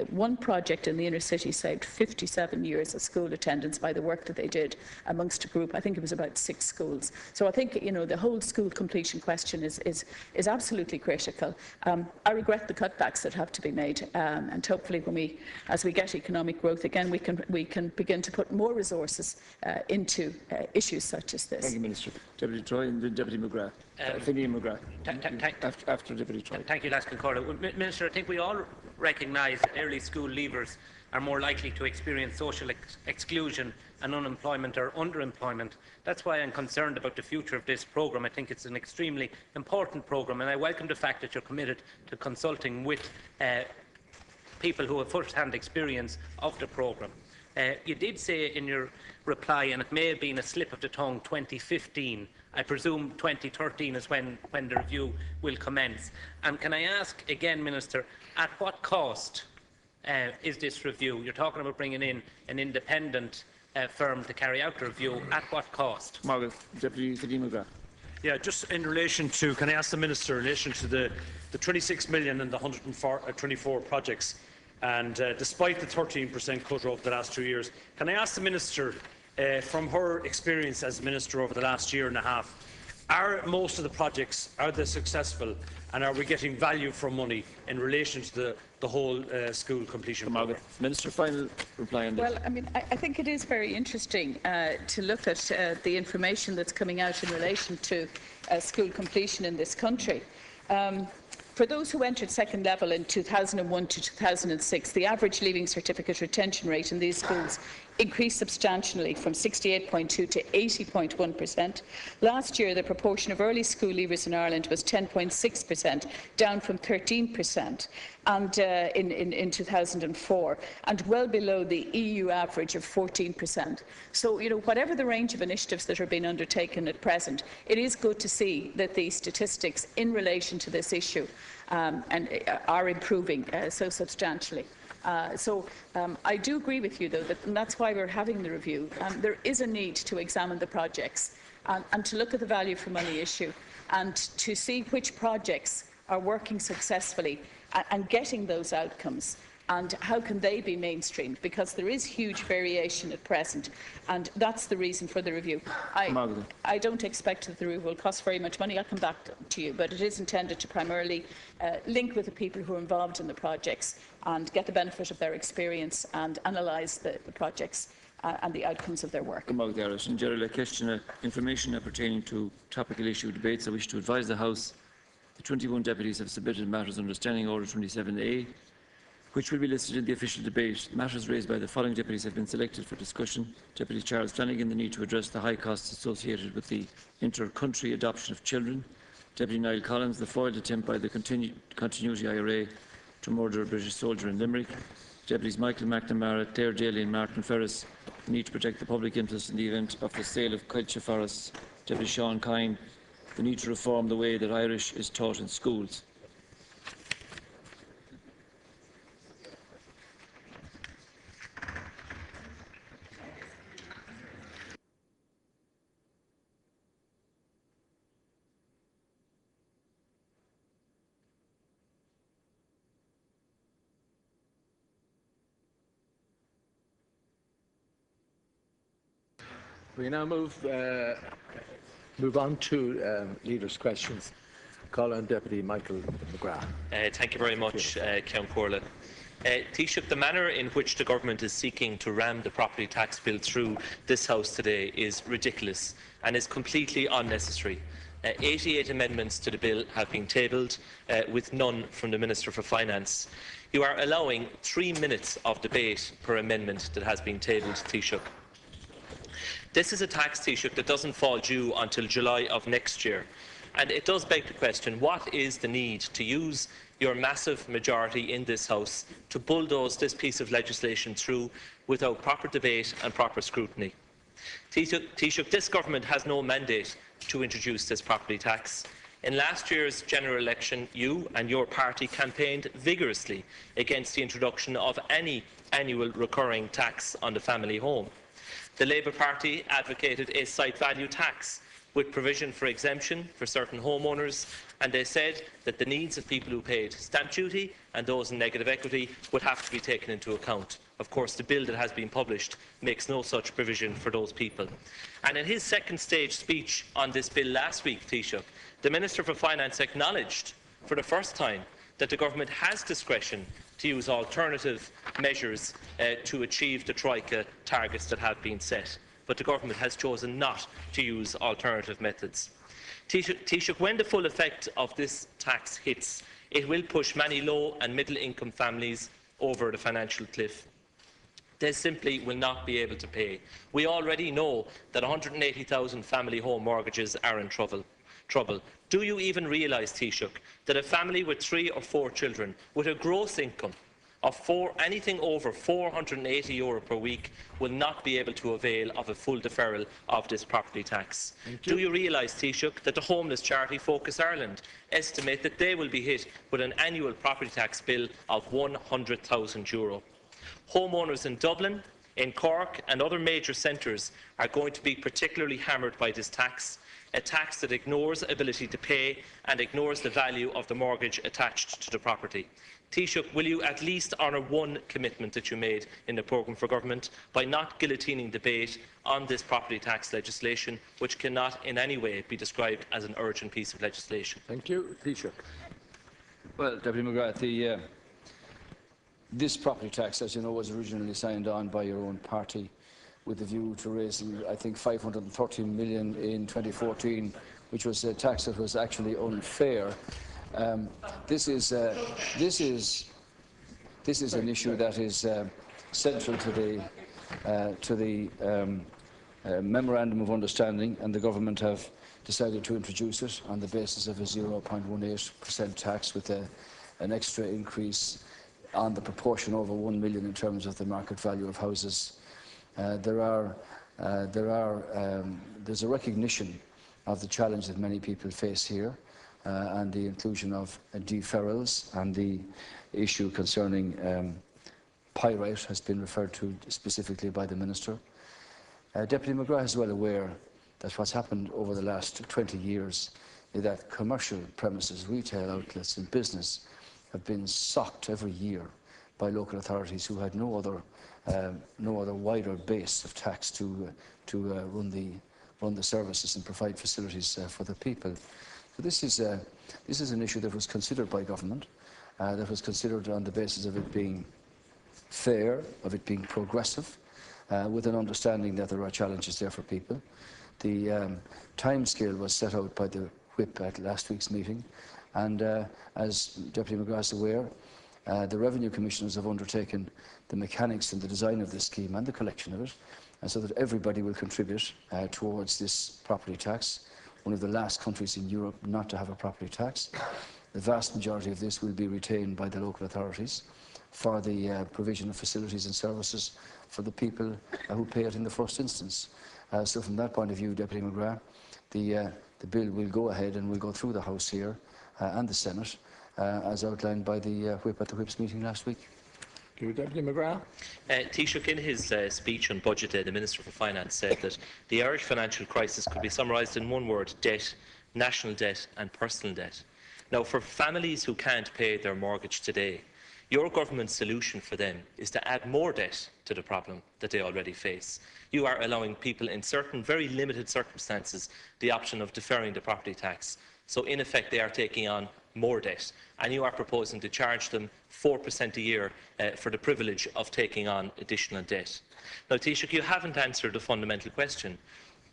One project in the inner city saved 57 years of school attendance by the work that they did amongst a group, I think it was about 6 schools. So I think, you know, the whole school completion question is absolutely critical. I regret the cutbacks that have to be made, and hopefully as we get economic growth again, we can begin to put more resources into issues such as this. Thank you, Minister. Deputy Troy and then Deputy McGrath. Finney McGrath. After Deputy Troy. Thank you, Laskin Corda. Minister, I think we all recognise that early school leavers are more likely to experience social exclusion and unemployment or underemployment. That's why I'm concerned about the future of this programme. I think it's an extremely important programme, and I welcome the fact that you're committed to consulting with people who have first-hand experience of the programme. You did say in your reply, and it may have been a slip of the tongue, 2015. I presume 2013 is when the review will commence. And can I ask again, Minister, at what cost is this review? You're talking about bringing in an independent firm to carry out the review. At what cost? Margaret, Deputy Fidel McGrath. Yeah, just in relation to, can I ask the Minister in relation to the 26 million and the 124 projects, and despite the 13% cut over the last 2 years, can I ask the Minister, from her experience as Minister over the last year and a half, are most of the projects, are they successful, and are we getting value for money in relation to the whole school completion programme? Minister, final reply on this. Well, I mean, I think it is very interesting to look at the information that's coming out in relation to school completion in this country. For those who entered second level in 2001 to 2006, the average leaving certificate retention rate in these schools increased substantially from 68.2 to 80.1%. Last year, the proportion of early school leavers in Ireland was 10.6%, down from 13% and, in 2004, and well below the EU average of 14%. So, whatever the range of initiatives that are being undertaken at present, it is good to see that the statistics in relation to this issue are improving so substantially. I do agree with you, though, and that's why we're having the review. There is a need to examine the projects and to look at the value for money issue and to see which projects are working successfully and getting those outcomes, and how can they be mainstreamed, because there is huge variation at present, and that's the reason for the review. I don't expect that the review will cost very much money. I'll come back to you, but it is intended to primarily link with the people who are involved in the projects and get the benefit of their experience and analyse the projects and the outcomes of their work. In general, question information pertaining to topical issue debates. I wish to advise the House the 21 deputies have submitted matters under Standing Order 27A, which will be listed in the official debate. Matters raised by the following deputies have been selected for discussion. Deputy Charles Flanagan, the need to address the high costs associated with the inter-country adoption of children. Deputy Niall Collins, the foiled attempt by the Continuity IRA to murder a British soldier in Limerick. Deputies Michael McNamara, Claire Dail and Martin Ferris, the need to protect the public interest in the event of the sale of Culture Forest. Deputy Sean Kine, the need to reform the way that Irish is taught in schools. We now move on to leaders' questions. Call on Deputy Michael McGrath. Thank you very much, Count Corlin. Taoiseach, the manner in which the government is seeking to ram the property tax bill through this House today is ridiculous and is completely unnecessary. 88 amendments to the bill have been tabled, with none from the Minister for Finance. You are allowing 3 minutes of debate per amendment that has been tabled, Taoiseach. This is a tax, Taoiseach, that doesn't fall due until July of next year. And it does beg the question, what is the need to use your massive majority in this House to bulldoze this piece of legislation through without proper debate and proper scrutiny? Taoiseach, this government has no mandate to introduce this property tax. In last year's general election, you and your party campaigned vigorously against the introduction of any annual recurring tax on the family home. The Labour Party advocated a site value tax with provision for exemption for certain homeowners, and they said that the needs of people who paid stamp duty and those in negative equity would have to be taken into account. Of course, the bill that has been published makes no such provision for those people. And in his second stage speech on this bill last week, Taoiseach, the Minister for Finance acknowledged for the first time that the government has discretion to use alternative measures to achieve the Troika targets that have been set. But the government has chosen not to use alternative methods. Taoiseach, when the full effect of this tax hits, it will push many low and middle income families over the financial cliff. They simply will not be able to pay. We already know that 180,000 family home mortgages are in trouble. Do you even realise, Taoiseach, that a family with 3 or 4 children with a gross income anything over €480 per week will not be able to avail of a full deferral of this property tax. Do you realise, Taoiseach, that the homeless charity Focus Ireland estimate that they will be hit with an annual property tax bill of €100,000? Homeowners in Dublin, in Cork and other major centres are going to be particularly hammered by this tax, a tax that ignores ability to pay and ignores the value of the mortgage attached to the property. Taoiseach, will you at least honour one commitment that you made in the programme for government by not guillotining debate on this property tax legislation, which cannot in any way be described as an urgent piece of legislation? Thank you. Taoiseach. Well, Deputy McGrath, this property tax, as you know, was originally signed on by your own party with the view to raising, I think, 513 million in 2014, which was a tax that was actually unfair. This is an issue that is central to the memorandum of understanding, and the government have decided to introduce it on the basis of a 0.18% tax with an extra increase on the proportion over 1 million in terms of the market value of houses. There's a recognition of the challenge that many people face here, and the inclusion of deferrals, and the issue concerning pyrite has been referred to specifically by the Minister. Deputy McGrath is well aware that what's happened over the last 20 years is that commercial premises, retail outlets and business have been socked every year by local authorities who had no other wider base of tax to run the services and provide facilities for the people. So this is an issue that was considered by government, that was considered on the basis of it being fair, of it being progressive, with an understanding that there are challenges there for people. The timescale was set out by the whip at last week's meeting, and as Deputy McGrath is aware, the Revenue Commissioners have undertaken the mechanics and the design of this scheme and the collection of it, and so that everybody will contribute towards this property tax, one of the last countries in Europe not to have a property tax. The vast majority of this will be retained by the local authorities for the provision of facilities and services for the people who pay it in the first instance. So from that point of view, Deputy McGrath, the bill will go ahead and will go through the House here and the Senate, as outlined by the whip at the whip's meeting last week. Thank you, Deputy McGrath. Taoiseach, in his speech on Budget Day, the Minister for Finance said that the Irish financial crisis could be summarised in one word: debt, national debt and personal debt. Now, for families who can't pay their mortgage today, your government's solution for them is to add more debt to the problem that they already face. You are allowing people in certain very limited circumstances the option of deferring the property tax. So in effect, they are taking on more debt, and you are proposing to charge them 4% a year for the privilege of taking on additional debt. Now, Taoiseach, you haven't answered the fundamental question.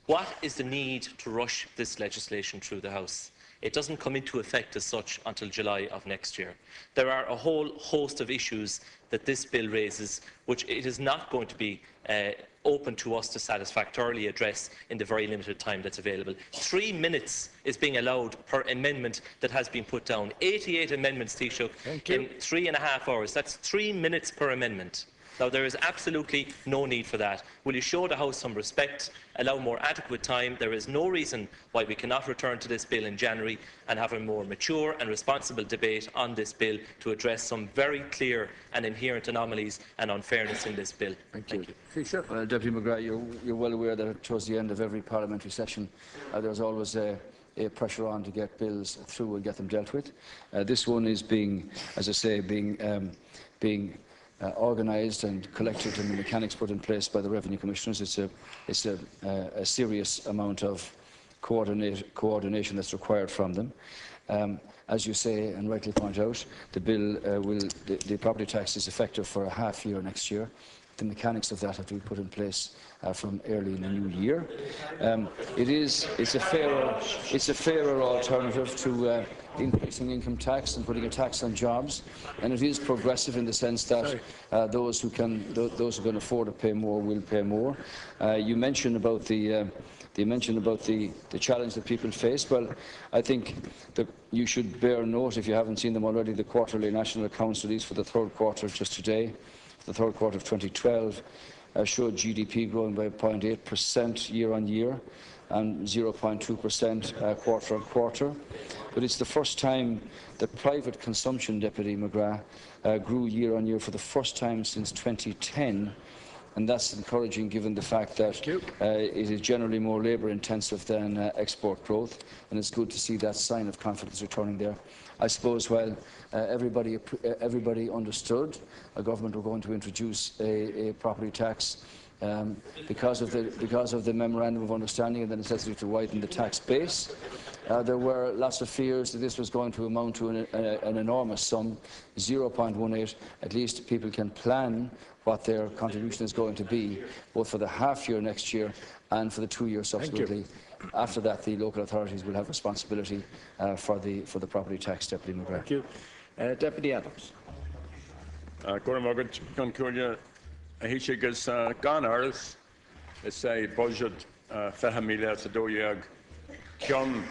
What is the need to rush this legislation through the House? It doesn't come into effect as such until July of next year. There are a whole host of issues that this bill raises, which it is not going to be open to us to satisfactorily address in the very limited time that's available. 3 minutes is being allowed per amendment that has been put down. 88 amendments, Taoiseach, in 3.5 hours. That's 3 minutes per amendment. Now, there is absolutely no need for that. Will you show the House some respect, allow more adequate time? There is no reason why we cannot return to this bill in January and have a more mature and responsible debate on this bill to address some very clear and inherent anomalies and unfairness in this bill. Thank you. Well, Deputy McGrath, you're well aware that towards the end of every parliamentary session, there's always a pressure on to get bills through and get them dealt with. This one is being, as I say, being organised and collected, and the mechanics put in place by the Revenue Commissioners. It's a serious amount of coordination that's required from them. As you say and rightly point out, the bill the property tax is effective for a half year next year. The mechanics of that have to be put in place from early in the new year. It's a fairer alternative to increasing income tax and putting a tax on jobs, and it is progressive in the sense that those who can afford to pay more will pay more. You mentioned about the They mentioned about the challenge that people face. Well, I think that you should bear note, if you haven't seen them already, the quarterly national accounts released for the third quarter just today, the third quarter of 2012, showed GDP growing by 0.8% year on year and 0.2% quarter on quarter. But it's the first time that private consumption, Deputy McGrath, grew year on year for the first time since 2010. And that's encouraging given the fact that it is generally more labour intensive than export growth, and it's good to see that sign of confidence returning there. I suppose while everybody understood a government were going to introduce a property tax because of the memorandum of understanding and the necessity to widen the tax base, there were lots of fears that this was going to amount to an enormous sum, 0.18. At least people can plan what their contribution is going to be, both for the half year next year and for the 2 years subsequently. After that, the local authorities will have responsibility for the property tax. Deputy McGrath. Thank you. Deputy Adams. Gormagad Concuria, Hishigas Gan Earls, it's a budget Fahamilia Sadoyag, John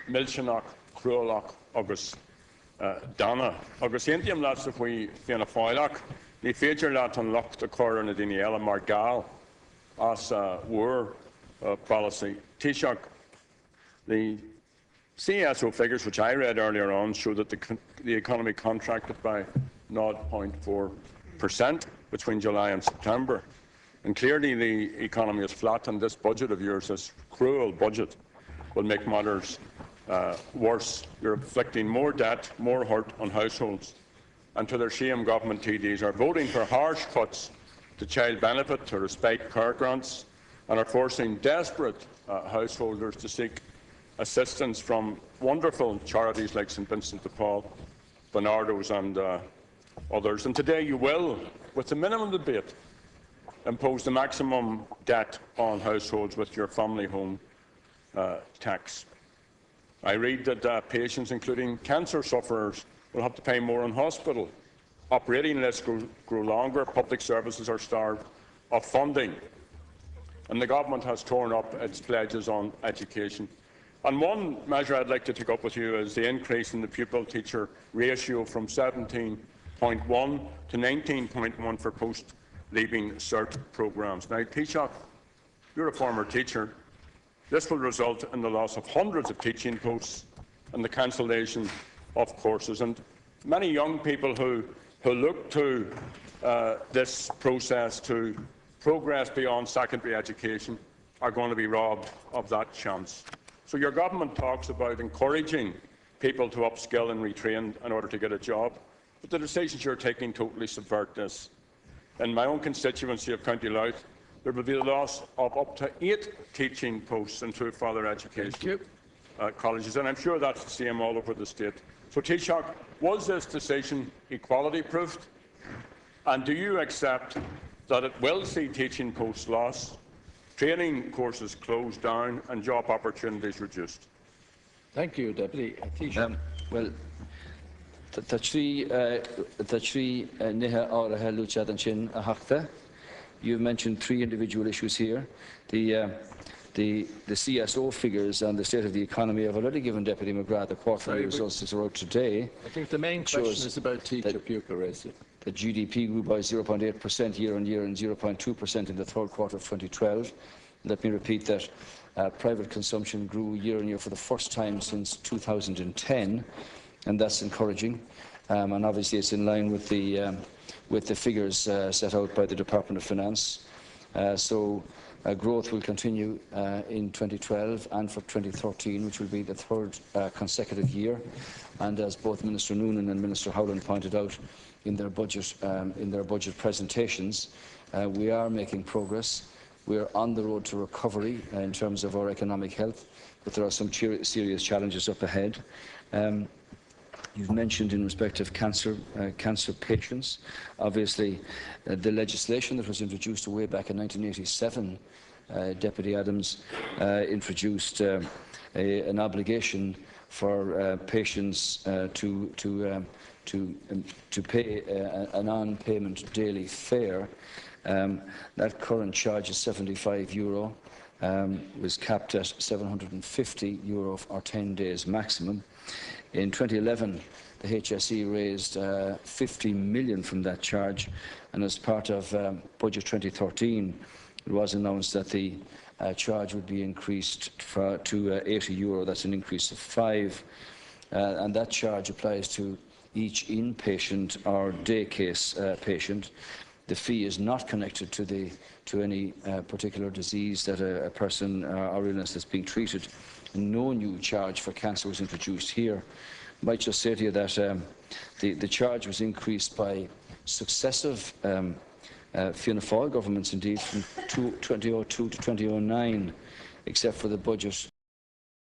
Milchanok, Cruelok, August Donna, August Indian lots of we Fianna Foilak. The feature that unlocked the corner in the Dail Margal as war policy. Taoiseach, the CSO figures which I read earlier on show that the economy contracted by 0.4% between July and September. And clearly the economy is flat, and this budget of yours, this cruel budget, will make matters worse. You're inflicting more debt, more hurt on households. And to their shame, government TDs are voting for harsh cuts to child benefit, to respite care grants, and are forcing desperate householders to seek assistance from wonderful charities like St Vincent de Paul, Bernardo's and others. And today you will, with the minimum debate, impose the maximum debt on households with your family home tax. I read that patients, including cancer sufferers, will have to pay more on hospital. Operating lists grow longer, public services are starved of funding, and the government has torn up its pledges on education. And one measure I'd like to take up with you is the increase in the pupil-teacher ratio from 17.1 to 19.1 for post-leaving cert programmes. Now, Taoiseach, you're a former teacher. This will result in the loss of hundreds of teaching posts and the cancellation of courses. And many young people who look to this process to progress beyond secondary education are going to be robbed of that chance. So your government talks about encouraging people to upskill and retrain in order to get a job, but the decisions you're taking totally subvert this. In my own constituency of County Louth, there will be the loss of up to 8 teaching posts in 2 further education colleges, and I'm sure that's the same all over the state. So, Taoiseach, was this decision equality-proofed? And do you accept that it will see teaching posts lost, training courses closed down and job opportunities reduced? Thank you, Deputy Taoiseach. Well, the three niha áirithe lútead an sin a theachta. You've mentioned 3 individual issues here. The CSO figures and the state of the economy. I've already given Deputy McGrath the quarterly results that are out today. I think the main question is about teacher pupil ratio. The GDP grew by 0.8% year on year and 0.2% in the third quarter of 2012. Let me repeat that private consumption grew year on year for the first time since 2010, and that's encouraging. And obviously it's in line with the figures set out by the Department of Finance. Growth will continue in 2012 and for 2013, which will be the 3rd consecutive year. And as both Minister Noonan and Minister Howland pointed out in their budget presentations, we are making progress. We are on the road to recovery in terms of our economic health, but there are some serious challenges up ahead. You've mentioned in respect of cancer patients. Obviously, the legislation that was introduced way back in 1987, Deputy Adams, introduced an obligation for patients to pay a non-payment daily fare. That current charge is €75. was capped at €750 or 10 days maximum. In 2011, the HSE raised 50 million from that charge, and as part of Budget 2013, it was announced that the charge would be increased to €80. That's an increase of 5, and that charge applies to each inpatient or day case patient. The fee is not connected to any particular disease that a person or illness that's being treated. No new charge for cancer was introduced here. I might just say to you that the charge was increased by successive Fianna Fáil governments, indeed, from 2002 to 2009, except for the budget